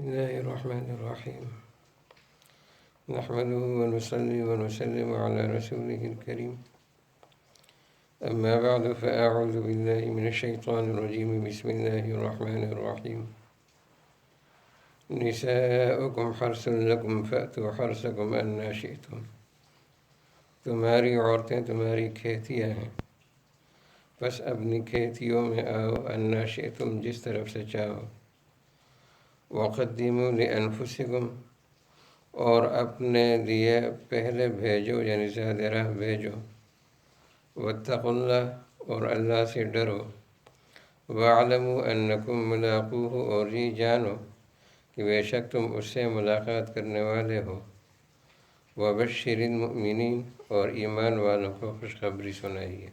بسم الله الرحمن الرحيم نحمده ونصلي ونسلم على رسوله الكريم أما بعد فأعوذ بالله من الشيطان الرجيم بسم الله الرحمن الرحيم نساؤكم حرث لكم فأتوا حرثكم أنى شئتم تمہاری عورتیں تمہاری کھیتیاں ہیں، بس اپنی کھیتیوں میں آؤ، أنى شئتم جس طرف سے چاہو، وقدموا لأنفسکم اور اپنے لیے پہلے بھیجو یعنی زیادہ راہ بھیجو، واتقوا اللہ اور اللہ سے ڈرو، واعلموا انکم ملاقوہ اور یہ جانو کہ بے شک تم اس سے ملاقات کرنے والے ہو، وبشر المؤمنین اور ایمان والوں کو خوشخبری سنائیے۔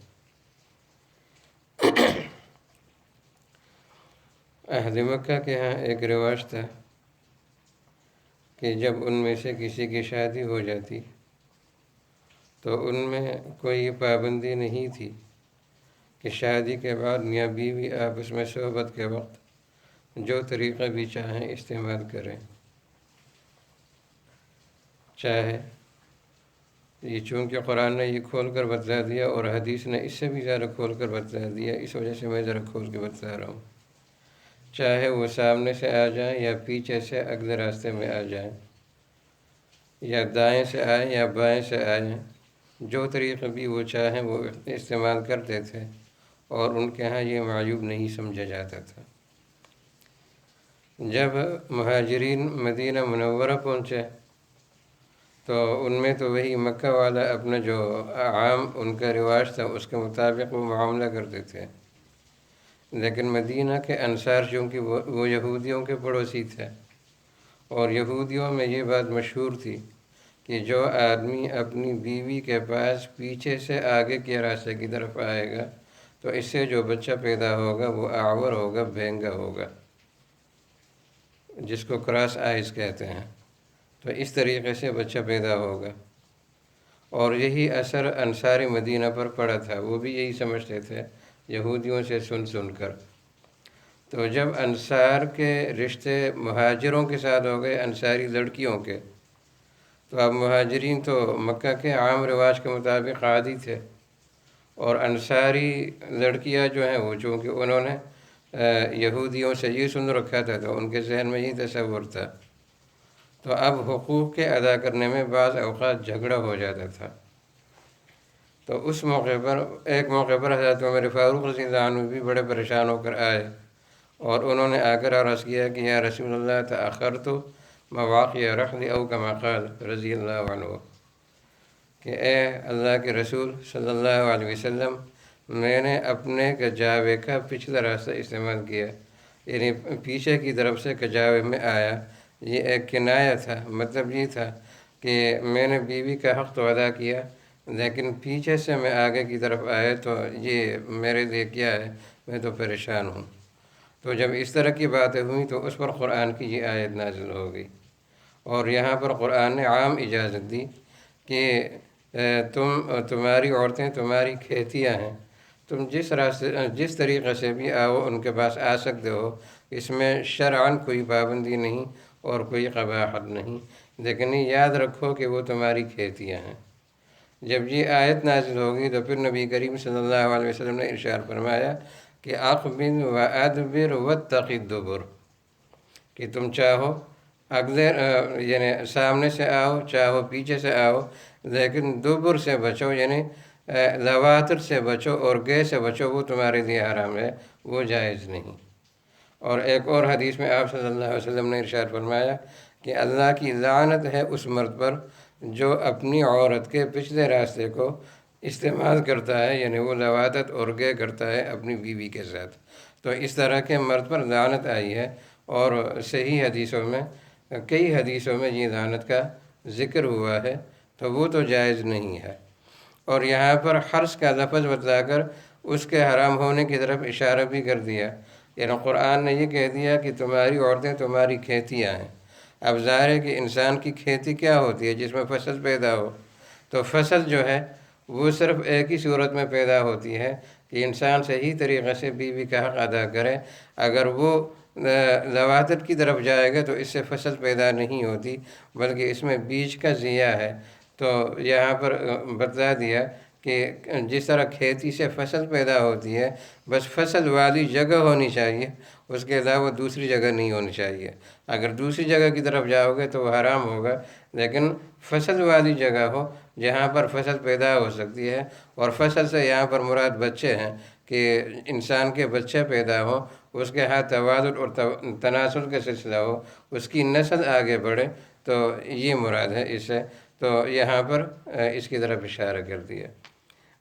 اہل مکہ کے ہاں ایک رواج تھا کہ جب ان میں سے کسی کی شادی ہو جاتی تو ان میں کوئی پابندی نہیں تھی کہ شادی کے بعد میاں بیوی آپس میں صحبت کے وقت جو طریقہ بھی چاہیں استعمال کریں، چاہے یہ چونکہ قرآن نے یہ کھول کر بتلا دیا اور حدیث نے اس سے بھی زیادہ کھول کر بتلا دیا، اس وجہ سے میں ذرا کھول کے بتلا رہا ہوں، چاہے وہ سامنے سے آ جائیں یا پیچھے سے اگلے راستے میں آ جائیں، یا دائیں سے آئیں یا بائیں سے آئیں، جو طریقہ بھی وہ چاہیں وہ استعمال کرتے تھے، اور ان کے ہاں یہ معیوب نہیں سمجھا جاتا تھا۔ جب مہاجرین مدینہ منورہ پہنچے تو ان میں تو وہی مکہ والا اپنا جو عام ان کا رواج تھا اس کے مطابق وہ معاملہ کرتے تھے، لیکن مدینہ کے انصار چونکہ وہ یہودیوں کے پڑوسی تھے، اور یہودیوں میں یہ بات مشہور تھی کہ جو آدمی اپنی بیوی کے پاس پیچھے سے آگے کے راستے کی طرف آئے گا تو اس سے جو بچہ پیدا ہوگا وہ اعور ہوگا، بھینگا ہوگا، جس کو کراس آئز کہتے ہیں، تو اس طریقے سے بچہ پیدا ہوگا۔ اور یہی اثر انصار مدینہ پر پڑا تھا، وہ بھی یہی سمجھتے تھے یہودیوں سے سن کر۔ تو جب انصار کے رشتے مہاجروں کے ساتھ ہو گئے، انصاری لڑکیوں کے، تو اب مہاجرین تو مکہ کے عام رواج کے مطابق عادی تھے، اور انصاری لڑکیاں جو ہیں وہ چونکہ انہوں نے یہودیوں سے یہ سن رکھا تھا تو ان کے ذہن میں یہ تصور تھا، تو اب حقوق کے ادا کرنے میں بعض اوقات جھگڑا ہو جاتا تھا۔ تو اس موقع پر ایک موقع پر حضرت عمر فاروق رضی اللہ عنہ بھی بڑے پریشان ہو کر آئے، اور انہوں نے آ کر عرض کیا کہ یا رسول اللہ تأخرت مواقع رحل او کما قال رضی اللہ عنہ، کہ اے اللہ کے رسول صلی اللہ علیہ وسلم، میں نے اپنے کجاوے کا پچھلا راستہ استعمال کیا، یعنی پیچھے کی طرف سے کجاوے میں آیا، یہ ایک کنایہ تھا، مطلب یہ تھا کہ میں نے بیوی کا حق تو ادا کیا لیکن پیچھے سے میں آگے کی طرف آئے تو یہ میرے لیے کیا ہے، میں تو پریشان ہوں۔ تو جب اس طرح کی باتیں ہوئیں تو اس پر قرآن کی یہ آیت نازل ہو گئی، اور یہاں پر قرآن نے عام اجازت دی کہ تمہاری عورتیں تمہاری کھیتیاں ہیں، تم جس طریقے سے بھی آؤ ان کے پاس آ سکتے ہو، اس میں شرعاً کوئی پابندی نہیں اور کوئی قباحت نہیں، لیکن یہ یاد رکھو کہ وہ تمہاری کھیتیاں ہیں۔ جب یہ آیت نازل ہوگی تو پھر نبی کریم صلی اللہ علیہ وسلم نے ارشاد فرمایا کہ اقبل و ادبر واتق الدبر، کہ تم چاہو اگلے یعنی سامنے سے آؤ، چاہو پیچھے سے آؤ، لیکن دبر سے بچو، یعنی لواتر سے بچو اور گے سے بچو، وہ تمہارے لیے حرام ہے، وہ جائز نہیں۔ اور ایک اور حدیث میں آپ صلی اللہ علیہ وسلم نے ارشاد فرمایا کہ اللہ کی لعنت ہے اس مرد پر جو اپنی عورت کے پچھلے راستے کو استعمال کرتا ہے، یعنی وہ لواطت اور گے کرتا ہے اپنی بیوی کے ساتھ، تو اس طرح کے مرد پر لعنت آئی ہے، اور صحیح حدیثوں میں کئی حدیثوں میں یہ لعنت کا ذکر ہوا ہے، تو وہ تو جائز نہیں ہے۔ اور یہاں پر حرث کا لفظ بتلا کر اس کے حرام ہونے کی طرف اشارہ بھی کر دیا، یعنی قرآن نے یہ کہہ دیا کہ تمہاری عورتیں تمہاری کھیتیاں ہیں۔ اب ظاہر ہے کہ انسان کی کھیتی کیا ہوتی ہے؟ جس میں فصل پیدا ہو، تو فصل جو ہے وہ صرف ایک ہی صورت میں پیدا ہوتی ہے کہ انسان صحیح طریقے سے بیوی کا حق ادا کرے۔ اگر وہ لواطت کی طرف جائے گا تو اس سے فصل پیدا نہیں ہوتی، بلکہ اس میں بیج کا ضیاع ہے۔ تو یہاں پر بتلا دیا کہ جس طرح کھیتی سے فصل پیدا ہوتی ہے، بس فصل والی جگہ ہونی چاہیے، اس کے علاوہ دوسری جگہ نہیں ہونی چاہیے۔ اگر دوسری جگہ کی طرف جاؤ گے تو وہ حرام ہوگا، لیکن فصل والی جگہ ہو جہاں پر فصل پیدا ہو سکتی ہے، اور فصل سے یہاں پر مراد بچے ہیں کہ انسان کے بچے پیدا ہوں، اس کے ہاتھ توالد اور تناسل کا سلسلہ ہو، اس کی نسل آگے بڑھے، تو یہ مراد ہے اس سے۔ تو یہاں پر اس کی طرف اشارہ کر دیا۔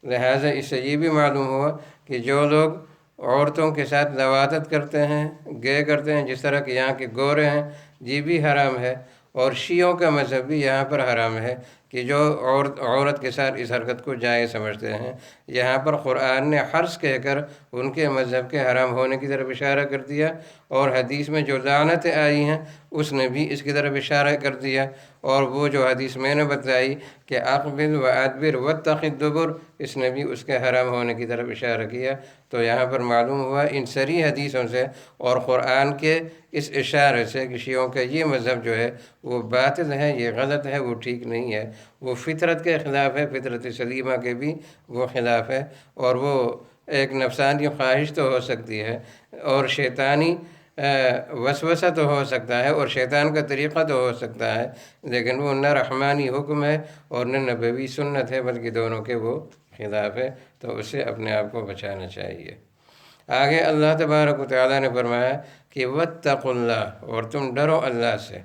لہٰذا اس سے یہ بھی معلوم ہوا کہ جو لوگ عورتوں کے ساتھ لواطت کرتے ہیں، گے کرتے ہیں، جس طرح کہ یہاں کے گورے ہیں، یہ بھی حرام ہے۔ اور شیعوں کا مذہب بھی یہاں پر حرام ہے کہ جو عورت کے ساتھ اس حرکت کو جائز سمجھتے ہیں۔ یہاں پر قرآن نے حرص کہہ کر ان کے مذہب کے حرام ہونے کی طرف اشارہ کر دیا، اور حدیث میں جو لعنتیں آئی ہیں اس نے بھی اس کی طرف اشارہ کر دیا۔ اور وہ جو حدیث میں نے بتائی کہ اقبل و ادبر واتق الدبر، اس نے بھی اس کے حرام ہونے کی طرف اشارہ کیا۔ تو یہاں پر معلوم ہوا ان صریح حدیثوں سے اور قرآن کے اس اشارے سے کہ شیعوں کا یہ مذہب جو ہے وہ باطل ہے، یہ غلط ہے، وہ ٹھیک نہیں ہے، وہ فطرت کے خلاف ہے، فطرت سلیمہ کے بھی وہ خلاف ہے۔ اور وہ ایک نفسانی خواہش تو ہو سکتی ہے، اور شیطانی وسوسہ تو ہو سکتا ہے، اور شیطان کا طریقہ تو ہو سکتا ہے، لیکن وہ نہ رحمانی حکم ہے اور نہ نبوی سنت ہے، بلکہ دونوں کے وہ خلاف ہے۔ تو اس سے اپنے آپ کو بچانا چاہیے۔ آگے اللہ تبارک و تعالیٰ نے فرمایا کہ واتقوا اللہ، اور تم ڈرو اللہ سے۔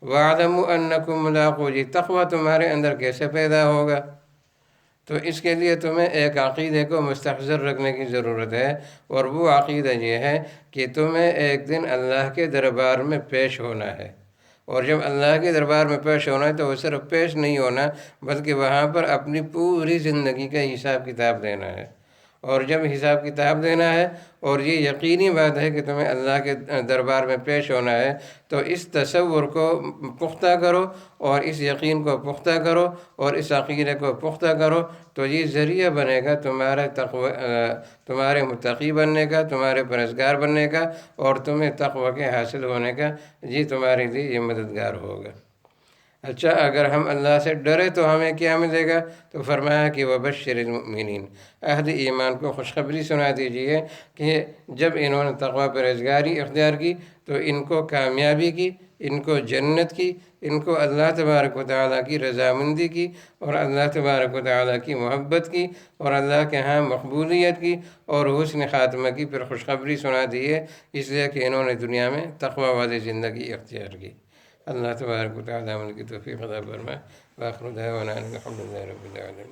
وَاعْلَمُوا أَنَّكُمْ مُلَاقُوهُ، یہ تقوی تمہارے اندر کیسے پیدا ہوگا؟ تو اس کے لیے تمہیں ایک عقیدے کو مستحضر رکھنے کی ضرورت ہے، اور وہ عقیدہ یہ ہے کہ تمہیں ایک دن اللہ کے دربار میں پیش ہونا ہے۔ اور جب اللہ کے دربار میں پیش ہونا ہے تو وہ صرف پیش نہیں ہونا، بلکہ وہاں پر اپنی پوری زندگی کا حساب کتاب دینا ہے۔ اور جب حساب کتاب دینا ہے اور یہ یقینی بات ہے کہ تمہیں اللہ کے دربار میں پیش ہونا ہے، تو اس تصور کو پختہ کرو، اور اس یقین کو پختہ کرو، اور اس عقیدے کو پختہ کرو، تو یہ ذریعہ بنے گا تمہارے متقی بننے کا، تمہارے پرہیزگار بننے کا، اور تمہیں تقوی کے حاصل ہونے کا، یہ تمہارے لیے یہ مددگار ہوگا۔ اچھا، اگر ہم اللہ سے ڈرے تو ہمیں کیا ملے گا؟ تو فرمایا کہ وبشر المؤمنین، اہل ایمان کو خوشخبری سنا دیجیے کہ جب انہوں نے تقوی پرہیزگاری اختیار کی تو ان کو کامیابی کی، ان کو جنت کی، ان کو اللہ تبارک و تعالیٰ کی رضامندی کی، اور اللہ تبارک و تعالیٰ کی محبت کی، اور اللہ کے ہاں مقبولیت کی، اور حسن خاتمہ کی پھر خوشخبری سنا دیے، اس لیے کہ انہوں نے دنیا میں تقوی والی زندگی اختیار کی۔ اللہ تبارک و تعالیٰ ان کی توفیق عطا فرمائے۔ وآخر دعوانا ان الحمد للہ رب العالمین۔